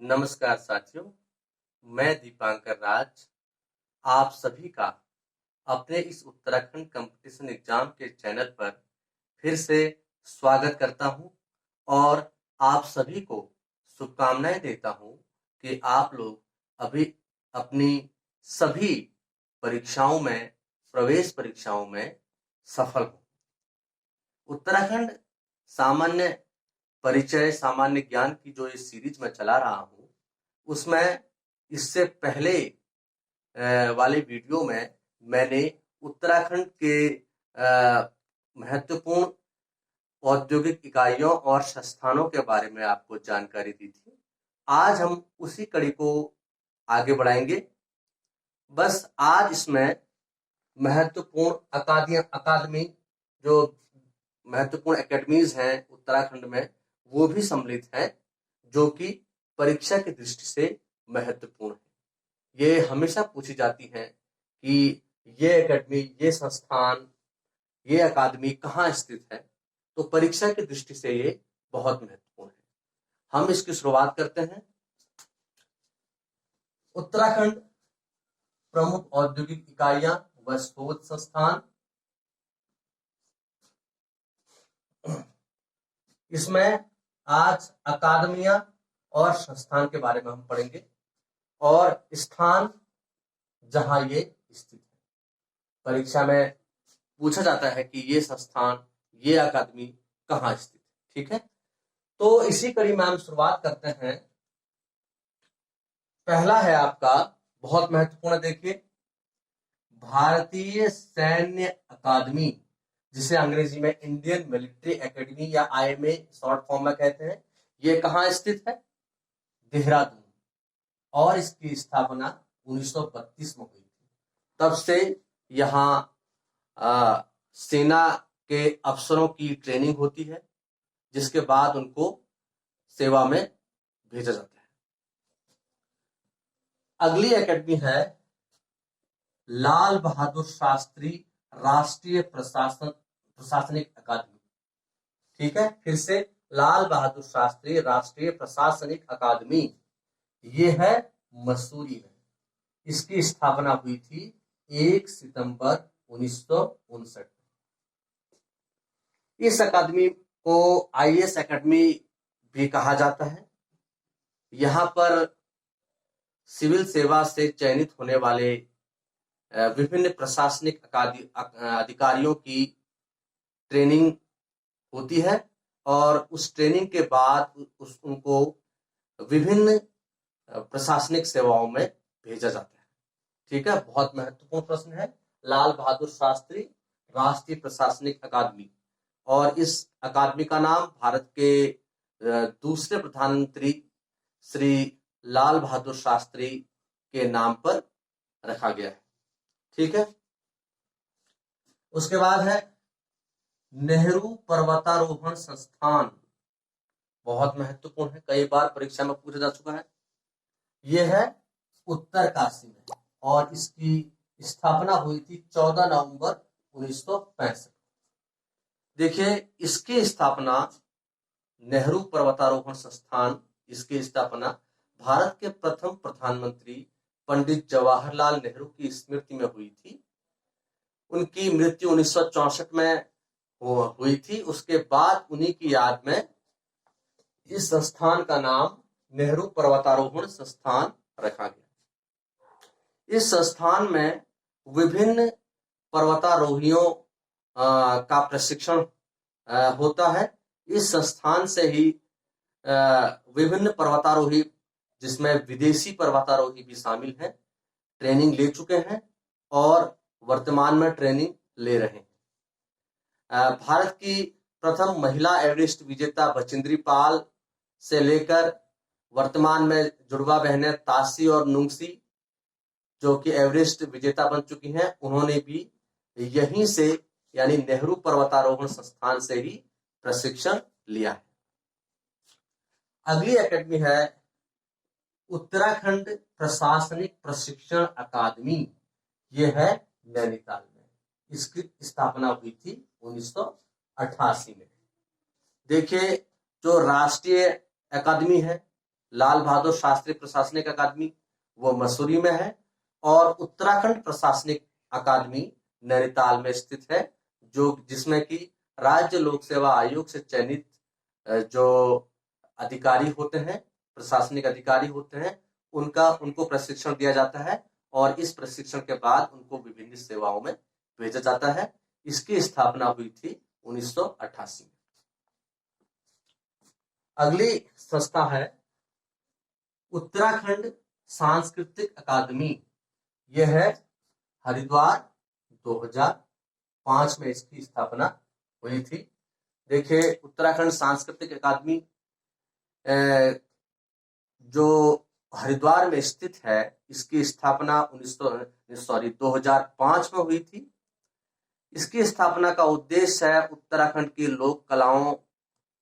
नमस्कार साथियों, मैं दीपांकर राज आप सभी का अपने इस उत्तराखंड कंपटीशन एग्जाम के चैनल पर फिर से स्वागत करता हूं और आप सभी को शुभकामनाएं देता हूं कि आप लोग अभी अपनी सभी परीक्षाओं में प्रवेश परीक्षाओं में सफल हों। उत्तराखंड सामान्य परिचय सामान्य ज्ञान की जो ये सीरीज मैं चला रहा हूँ उसमें इससे पहले वाले वीडियो में मैंने उत्तराखंड के महत्वपूर्ण औद्योगिक इकाइयों और संस्थानों के बारे में आपको जानकारी दी थी। आज हम उसी कड़ी को आगे बढ़ाएंगे। बस आज इसमें महत्वपूर्ण अकादमी जो महत्वपूर्ण एकेडमीज हैं उत्तराखंड में वो भी सम्मिलित हैं जो कि परीक्षा की दृष्टि से महत्वपूर्ण है। ये हमेशा पूछी जाती हैं कि ये एकेडमी, ये संस्थान, ये अकादमी कहाँ स्थित है, तो परीक्षा की दृष्टि से ये बहुत महत्वपूर्ण है। हम इसकी शुरुआत करते हैं। उत्तराखंड प्रमुख औद्योगिक इकाइयां व शोध संस्थान। इसमें आज अकादमियां और संस्थान के बारे में हम पढ़ेंगे और स्थान जहां ये स्थित है। परीक्षा में पूछा जाता है कि ये संस्थान, ये अकादमी कहाँ स्थित है। ठीक है, तो इसी कड़ी में हम शुरुआत करते हैं। पहला है आपका बहुत महत्वपूर्ण, देखिए, भारतीय सैन्य अकादमी, जिसे अंग्रेजी में इंडियन मिलिट्री एकेडमी या आईएमए शॉर्ट फॉर्म में कहते हैं। ये कहाँ स्थित है? देहरादून। और इसकी स्थापना 1932 में हुई थी। तब से यहाँ सेना के अफसरों की ट्रेनिंग होती है, जिसके बाद उनको सेवा में भेजा जाता है। अगली एकेडमी है लाल बहादुर शास्त्री राष्ट्रीय प्रशासनिक अकादमी। ठीक है, फिर से लाल बहादुर शास्त्री राष्ट्रीय प्रशासनिक अकादमी, ये है मसूरी में। इसकी स्थापना हुई थी 1 सितंबर 1959। इस अकादमी को आईएएस एकेडमी भी कहा जाता है। यहाँ पर सिविल सेवा से चयनित होने वाले विभिन्न प्रशासनिक अधिकारियों की ट्रेनिंग होती है और उस ट्रेनिंग के बाद उनको विभिन्न प्रशासनिक सेवाओं में भेजा जाता है। ठीक है, बहुत महत्वपूर्ण प्रश्न है। लाल बहादुर शास्त्री राष्ट्रीय प्रशासनिक अकादमी, और इस अकादमी का नाम भारत के दूसरे प्रधानमंत्री श्री लाल बहादुर शास्त्री के नाम पर रखा गया है। ठीक है, उसके बाद है नेहरू पर्वतारोहण संस्थान। बहुत महत्वपूर्ण है, कई बार परीक्षा में पूछा जा चुका है। यह है उत्तरकाशी में और इसकी स्थापना हुई थी 14 नवंबर 1965। देखिए, इसकी स्थापना नेहरू पर्वतारोहण संस्थान, इसकी स्थापना भारत के प्रथम प्रधानमंत्री पंडित जवाहरलाल नेहरू की स्मृति में हुई थी। उनकी मृत्यु 1964 में हुई थी। उसके बाद उन्हीं की याद में इस संस्थान का नाम नेहरू पर्वतारोहण संस्थान रखा गया। इस संस्थान में विभिन्न पर्वतारोहियों का प्रशिक्षण होता है। इस संस्थान से ही विभिन्न पर्वतारोही, जिसमें विदेशी पर्वतारोही भी शामिल हैं, ट्रेनिंग ले चुके हैं और वर्तमान में ट्रेनिंग ले रहे हैं। भारत की प्रथम महिला एवरेस्ट विजेता बचिंद्री पाल से लेकर वर्तमान में जुड़वा बहनें तासी और नुंगसी, जो कि एवरेस्ट विजेता बन चुकी हैं, उन्होंने भी यहीं से यानी नेहरू पर्वतारोहण संस्थान से ही प्रशिक्षण लिया है। अगली एकेडमी है उत्तराखंड प्रशासनिक प्रशिक्षण अकादमी। यह है नैनीताल में। इसकी स्थापना हुई थी 1988 में। देखिए, जो राष्ट्रीय अकादमी है लाल बहादुर शास्त्री प्रशासनिक अकादमी वो मसूरी में है, और उत्तराखंड प्रशासनिक अकादमी नैनीताल में स्थित है, जो जिसमें कि राज्य लोक सेवा आयोग से चयनित जो अधिकारी होते हैं, प्रशासनिक अधिकारी होते हैं, उनको प्रशिक्षण दिया जाता है, और इस प्रशिक्षण के बाद उनको विभिन्न सेवाओं में भेजा जाता है। इसकी स्थापना हुई थी 1988 में। अगली संस्था है उत्तराखंड सांस्कृतिक अकादमी। यह है हरिद्वार, 2005 में इसकी स्थापना हुई थी। देखिए, उत्तराखंड सांस्कृतिक अकादमी जो हरिद्वार में स्थित है, इसकी स्थापना 2005 में हुई थी। इसकी स्थापना का उद्देश्य है उत्तराखंड की लोक कलाओं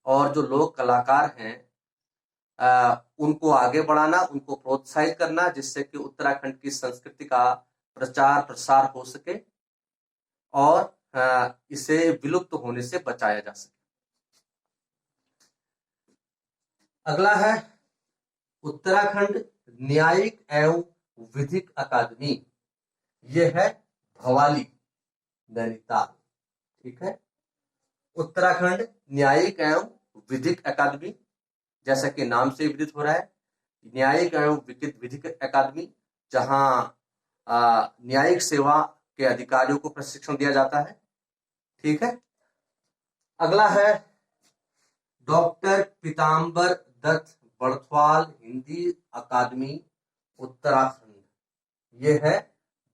और जो लोक कलाकार हैं उनको आगे बढ़ाना, उनको प्रोत्साहित करना, जिससे कि उत्तराखंड की संस्कृति का प्रचार प्रसार हो सके और इसे विलुप्त होने से बचाया जा सके। अगला है उत्तराखंड न्यायिक एवं विधिक अकादमी। यह है भवाली, नैनीताल। ठीक है, उत्तराखंड न्यायिक एवं विधिक अकादमी, जैसा कि नाम से विदित हो रहा है, न्यायिक एवं विधिक अकादमी, जहां न्यायिक सेवा के अधिकारियों को प्रशिक्षण दिया जाता है। ठीक है, अगला है डॉक्टर पीताम्बर दत्त बड़थवाल हिंदी अकादमी उत्तराखंड। यह है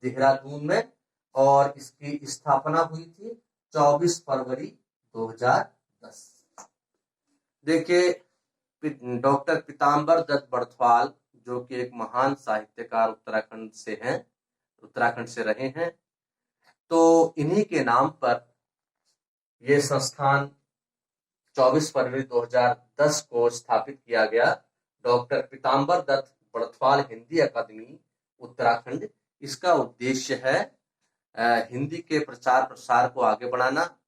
देहरादून में, और इसकी स्थापना हुई थी 24 फरवरी 2010। देखिए, डॉक्टर पीताम्बर दत्त बड़थवाल, जो कि एक महान साहित्यकार उत्तराखंड से हैं, उत्तराखंड से रहे हैं, तो इन्हीं के नाम पर यह संस्थान 24 फरवरी 2010 को स्थापित किया गया, डॉक्टर पीताम्बर दत्त बड़थवाल हिंदी अकादमी उत्तराखंड। इसका उद्देश्य है हिंदी के प्रचार प्रसार को आगे बढ़ाना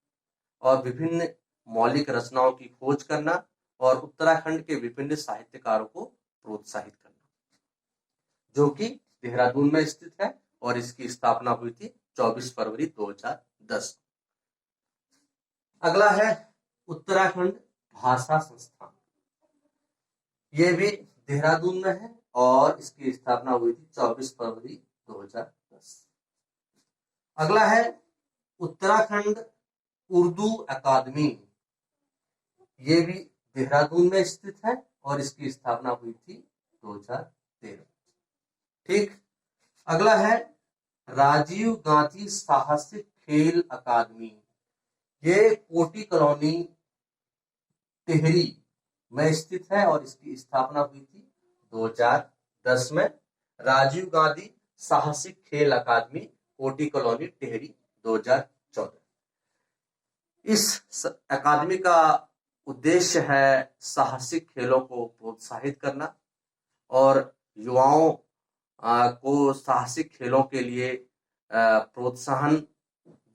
और विभिन्न मौलिक रचनाओं की खोज करना और उत्तराखंड के विभिन्न साहित्यकारों को प्रोत्साहित करना, जो कि देहरादून में स्थित है, और इसकी स्थापना हुई थी 24 फरवरी 2010। अगला है उत्तराखंड भाषा संस्थान। ये भी देहरादून में है, और इसकी स्थापना हुई थी 24 फरवरी 2010। अगला है उत्तराखंड उर्दू अकादमी। ये भी देहरादून में स्थित है, और इसकी स्थापना हुई थी 2013। ठीक, अगला है राजीव गांधी साहसिक खेल अकादमी। ये कोटी कॉलोनी टिहरी में स्थित है, और इसकी स्थापना हुई थी 2010 में। राजीव गांधी साहसिक खेल अकादमी, कोटी कॉलोनी टिहरी, 2014। इस अकादमी का उद्देश्य है साहसिक खेलों को प्रोत्साहित करना और युवाओं को साहसिक खेलों के लिए प्रोत्साहन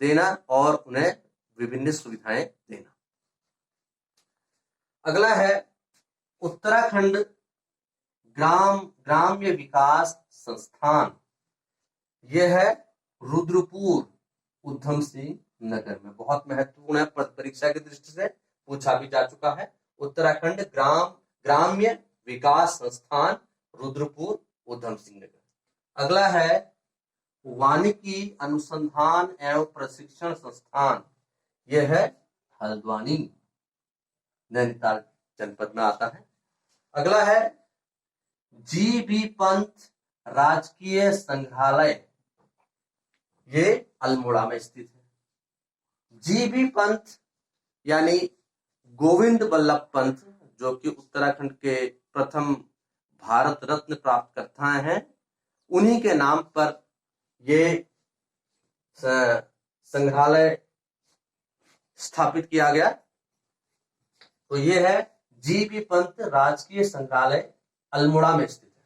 देना और उन्हें विभिन्न सुविधाएं देना। अगला है उत्तराखंड ग्राम्य विकास संस्थान। यह है रुद्रपुर, उधम सिंह नगर में। बहुत महत्वपूर्ण है, परीक्षा की दृष्टि से पूछा भी जा चुका है। उत्तराखंड ग्राम्य विकास संस्थान, रुद्रपुर, उधम सिंह नगर। अगला है वानिकी अनुसंधान एवं प्रशिक्षण संस्थान। यह है हल्द्वानी, नैनीताल जनपद में आता है। अगला है जी.बी. पंत राजकीय संग्रहालय। ये अल्मोड़ा में स्थित है। जी.बी. पंत यानी गोविंद बल्लभ पंत, जो कि उत्तराखंड के प्रथम भारत रत्न प्राप्तकर्ता हैं, उन्हीं के नाम पर ये संग्रहालय स्थापित किया गया। तो ये है जी.बी. पंत राजकीय संग्रहालय, अल्मोड़ा में स्थित है।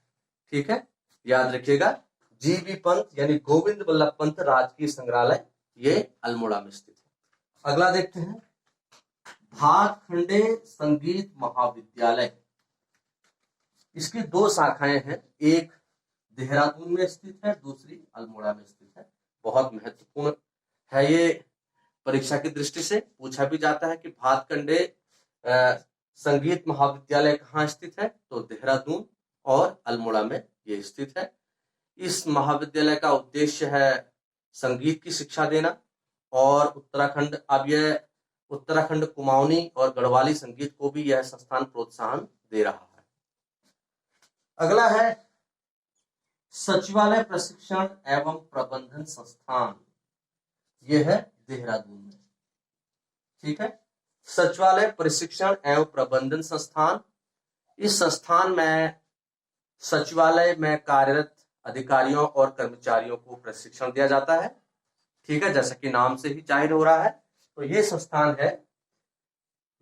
ठीक है, याद रखिएगा, जी.बी. पंत यानी गोविंद बल्लभ पंत राजकीय संग्रहालय, ये अल्मोड़ा में स्थित है। अगला देखते हैं भातखंडे संगीत महाविद्यालय। इसकी दो शाखाएं हैं, एक देहरादून में स्थित है, दूसरी अल्मोड़ा में स्थित है। बहुत महत्वपूर्ण है ये, परीक्षा की दृष्टि से पूछा भी जाता है कि भातखंडे संगीत महाविद्यालय कहाँ स्थित है, तो देहरादून और अल्मोड़ा में ये स्थित है। इस महाविद्यालय का उद्देश्य है संगीत की शिक्षा देना, और उत्तराखंड, अब यह उत्तराखंड कुमाऊनी और गढ़वाली संगीत को भी यह संस्थान प्रोत्साहन दे रहा है। अगला है सचिवालय प्रशिक्षण एवं प्रबंधन संस्थान, यह है देहरादून में। ठीक है, सचिवालय प्रशिक्षण एवं प्रबंधन संस्थान, इस संस्थान में सचिवालय में कार्यरत अधिकारियों और कर्मचारियों को प्रशिक्षण दिया जाता है। ठीक है, जैसा कि नाम से ही जाहिर हो रहा है, तो ये संस्थान है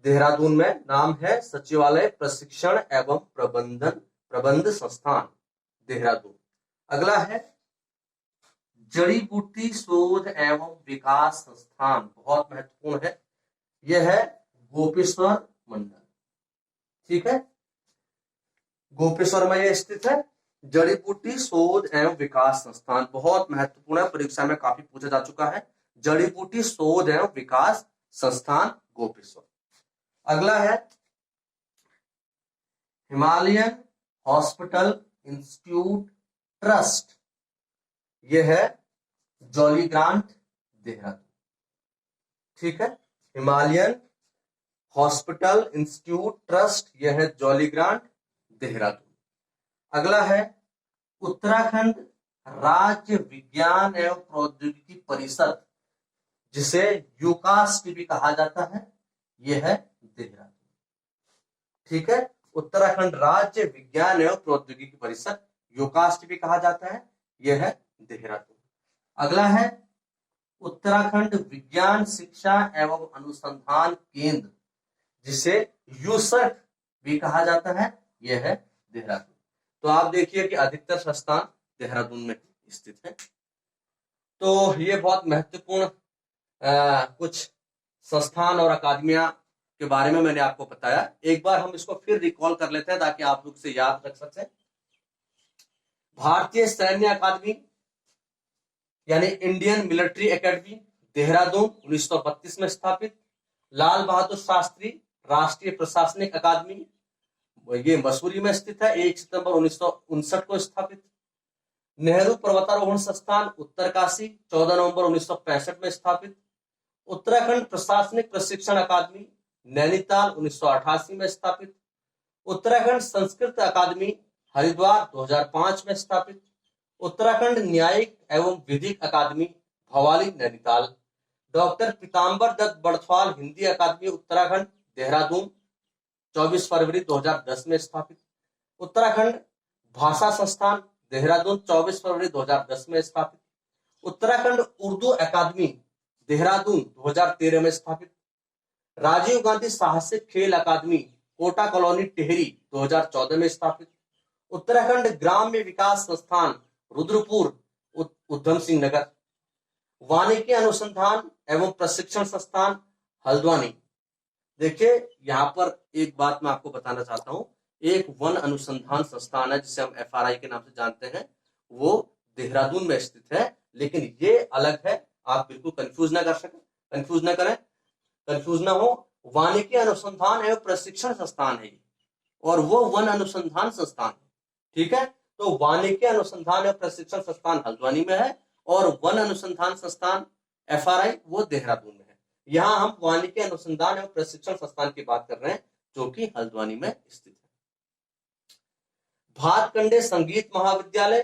देहरादून में, नाम है सचिवालय प्रशिक्षण एवं प्रबंध संस्थान देहरादून। अगला है जड़ी बूटी शोध एवं विकास संस्थान, बहुत महत्वपूर्ण है, यह है गोपेश्वर मंडल। ठीक है, गोपेश्वर में यह स्थित है, जड़ी बूटी शोध एवं विकास संस्थान, बहुत महत्वपूर्ण है, परीक्षा में काफी पूछा जा चुका है, जड़ी बूटी शोध एवं विकास संस्थान गोपेश्वर। अगला है हिमालयन हॉस्पिटल इंस्टीट्यूट ट्रस्ट, यह है जॉलीग्रांट देहरादून। ठीक है, हिमालयन हॉस्पिटल इंस्टीट्यूट ट्रस्ट, यह है जॉलीग्रांट देहरादून। अगला है उत्तराखंड राज्य विज्ञान एवं प्रौद्योगिकी परिषद, जिसे यूकास्ट भी कहा जाता है, यह है देहरादून। ठीक है, उत्तराखंड राज्य विज्ञान एवं प्रौद्योगिकी परिषद, यूकास्ट भी कहा जाता है, यह है देहरादून। अगला है उत्तराखंड विज्ञान शिक्षा एवं अनुसंधान केंद्र, जिसे यूसर्क भी कहा जाता है, यह है देहरादून। तो आप देखिए कि अधिकतर संस्थान देहरादून में स्थित है। तो ये बहुत महत्वपूर्ण कुछ संस्थान और अकादमियां के बारे में मैंने आपको बताया। एक बार हम इसको फिर रिकॉल कर लेते हैं ताकि आप लोग से याद रख सकें। भारतीय सैन्य अकादमी यानी इंडियन मिलिट्री एकेडमी देहरादून 1932 में स्थापित। लाल बहादुर शास्त्री राष्ट्रीय प्रशासनिक अकादमी, ये मसूरी में स्थित है, 1 सितंबर 1959 को स्थापित। नेहरू पर्वतारोहण संस्थान उत्तरकाशी 14 नवंबर 1965 में स्थापित। उत्तराखंड प्रशासनिक प्रशिक्षण अकादमी नैनीताल 1988 में स्थापित। उत्तराखंड संस्कृत अकादमी हरिद्वार 2005 में स्थापित। उत्तराखंड न्यायिक एवं विधिक अकादमी भवाली नैनीताल। डॉक्टर पीताम्बर दत्त बड़थवाल हिंदी अकादमी उत्तराखंड देहरादून 24 फरवरी 2010 में स्थापित। उत्तराखंड भाषा संस्थान देहरादून 24 फरवरी 2010 में स्थापित। उत्तराखंड उर्दू अकादमी देहरादून 2013 में स्थापित। राजीव गांधी साहसिक खेल अकादमी कोटा कॉलोनी टिहरी 2014 में स्थापित। उत्तराखंड ग्राम्य विकास संस्थान रुद्रपुर उधम सिंह नगर। वानिकी अनुसंधान एवं प्रशिक्षण संस्थान हल्द्वानी। देखिए यहाँ पर एक बात मैं आपको बताना चाहता हूँ, एक वन अनुसंधान संस्थान है जिसे हम FRI के नाम से जानते हैं, वो देहरादून में स्थित है, लेकिन ये अलग है, आप बिल्कुल कंफ्यूज ना हो। वानिकी अनुसंधान एवं प्रशिक्षण संस्थान है और वो वन अनुसंधान संस्थान है। ठीक है, तो वानिकी अनुसंधान एवं प्रशिक्षण संस्थान हल्द्वानी में है और वन अनुसंधान संस्थान FRI वो देहरादून में है। यहां हम वानिकी अनुसंधान एवं प्रशिक्षण संस्थान की बात कर रहे हैं जो कि हल्द्वानी में स्थित है। भातखंडे संगीत महाविद्यालय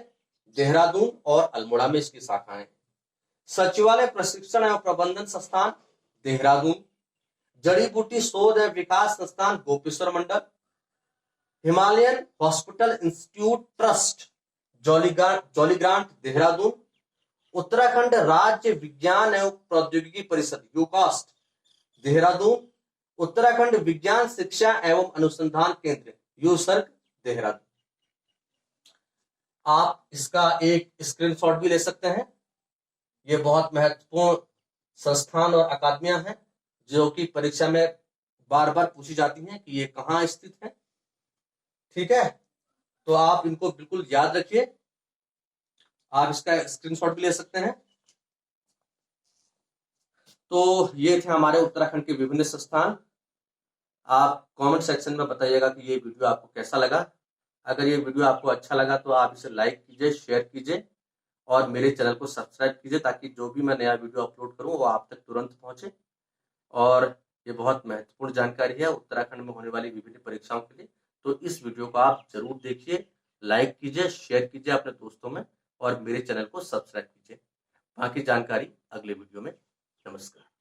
देहरादून और अल्मोड़ा में इसकी शाखाएं। सचिवालय प्रशिक्षण एवं प्रबंधन संस्थान देहरादून। जड़ी बूटी शोध एवं विकास संस्थान गोपेश्वर मंडल। Himalayan hospital institute trust Jollygrant Dehradun. Uttarakhand राज्य विज्ञान एवं प्रौद्योगिकी परिषद यूकास्ट देहरादून। उत्तराखंड विज्ञान शिक्षा एवं अनुसंधान केंद्र यूसर्क देहरादून। आप इसका एक स्क्रीनशॉट भी ले सकते हैं। ये बहुत महत्वपूर्ण संस्थान और अकादमियां हैं जो कि परीक्षा में बार बार पूछी जाती हैं कि ये कहाँ स्थित है। ठीक है, तो आप इनको बिल्कुल याद रखिए। आप इसका स्क्रीनशॉट भी ले सकते हैं। तो ये थे हमारे उत्तराखंड के विभिन्न संस्थान। आप कमेंट सेक्शन में बताइएगा कि ये वीडियो आपको कैसा लगा। अगर ये वीडियो आपको अच्छा लगा तो आप इसे लाइक कीजिए, शेयर कीजिए और मेरे चैनल को सब्सक्राइब कीजिए, ताकि जो भी मैं नया वीडियो अपलोड करूं वो आप तक तुरंत पहुंचे। और ये बहुत महत्वपूर्ण जानकारी है उत्तराखंड में होने वाली विभिन्न परीक्षाओं के लिए। तो इस वीडियो को आप जरूर देखिए, लाइक कीजिए, शेयर कीजिए अपने दोस्तों में और मेरे चैनल को सब्सक्राइब कीजिए। बाकी जानकारी अगले वीडियो में। नमस्कार।